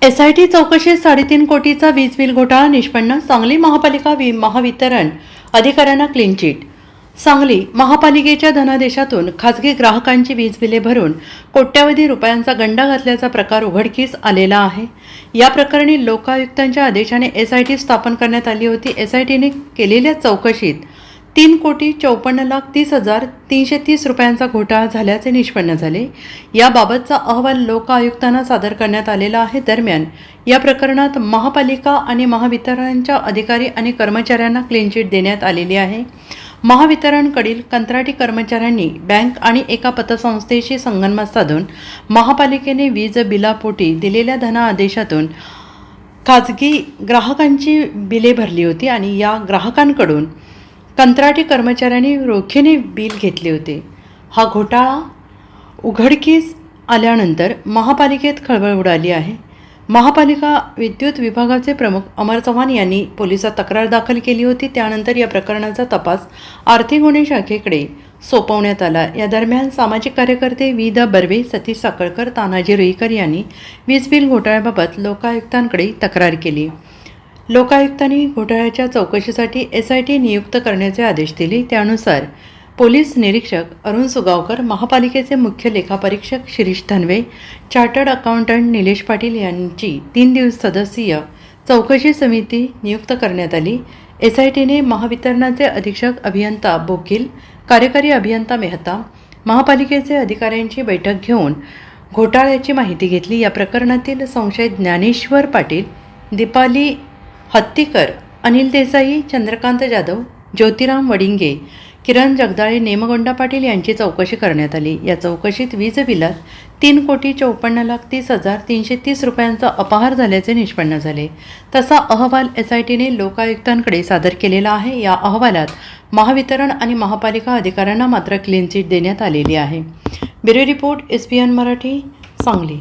SIT चौकशीत 3.5 कोटीचा वीज बिल घोटाळा निष्पन्न. सांगली महापालिका महावितरण अधिकाऱ्यांना क्लीन चिट. सांगली महापालिकेच्या धनादेशातून खासगी ग्राहकांची वीज बिले भरून कोट्यवधी रुपयांचा गंडा घातल्याचा प्रकार उघडकीस आलेला आहे. या प्रकरणी लोकायुक्तांच्या आदेशाने एसआयटी स्थापन करण्यात आली होती. एसआयटीने केलेल्या चौकशीत 3,54,30,330 रुपयांचा घोटाळा झाल्याचे निष्पन्न झाले. याबाबतचा अहवाल लोकायुक्तांना सादर करण्यात आलेला आहे. दरम्यान या प्रकरणात महापालिका आणि महावितरणच्या अधिकारी आणि कर्मचाऱ्यांना क्लीन चिट देण्यात आलेली आहे. महावितरणकडील कंत्राटी कर्मचाऱ्यांनी बँक आणि एका पतसंस्थेशी संगनमत साधून महापालिकेने वीज बिलापोटी दिलेल्या धनादेशातून खाजगी ग्राहकांची बिले भरली होती आणि या ग्राहकांकडून कंत्राटी कर्मचाऱ्यांनी रोखीने बिल घेतले होते. हा घोटाळा उघडकीस आल्यानंतर महापालिकेत खळबळ उडाली आहे. महापालिका विद्युत विभागाचे प्रमुख अमर चव्हाण यांनी पोलिसात तक्रार दाखल केली होती. त्यानंतर या प्रकरणाचा तपास आर्थिक गुन्हे शाखेकडे सोपवण्यात आला. या दरम्यान सामाजिक कार्यकर्ते विदा बर्वे, सतीश साखळकर, तानाजी रुईकर यांनी वीज बिल घोटाळ्याबाबत लोकायुक्तांकडे तक्रार केली. लोकायुक्तांनी घोटाळ्याच्या चौकशीसाठी एसआयटी नियुक्त करण्याचे आदेश दिले. त्यानुसार पोलीस निरीक्षक अरुण सुगावकर, महापालिकेचे मुख्य लेखापरीक्षक शिरीष धनवे, चार्टर्ड अकाउंटंट निलेश पाटील यांची 3 सदस्यीय चौकशी समिती नियुक्त करण्यात आली. एसआयटीने महावितरणाचे अधीक्षक अभियंता बोकील, कार्यकारी अभियंता मेहता, महापालिकेचे अधिकाऱ्यांची बैठक घेऊन घोटाळ्याची माहिती घेतली. या प्रकरणातील संशयित ज्ञानेश्वर पाटील, दीपाली हत्तीकर, अनिल देसाई, चंद्रकांत जाधव, ज्योतिराम वडिंगे, किरण जगदाळे, नेमगोंडा पाटील यांची चौकशी करण्यात आली. या चौकशीत वीज बिलात 3,54,30,330 रुपयांचा अपहार झाल्याचे निष्पन्न झाले. तसा अहवाल एसआयटीने लोकायुक्तांकडे सादर केलेला आहे. या अहवालात महावितरण आणि महापालिका अधिकाऱ्यांना मात्र क्लीन चिट देण्यात आलेली आहे. Bureau report, SBN Marathi, Sangli.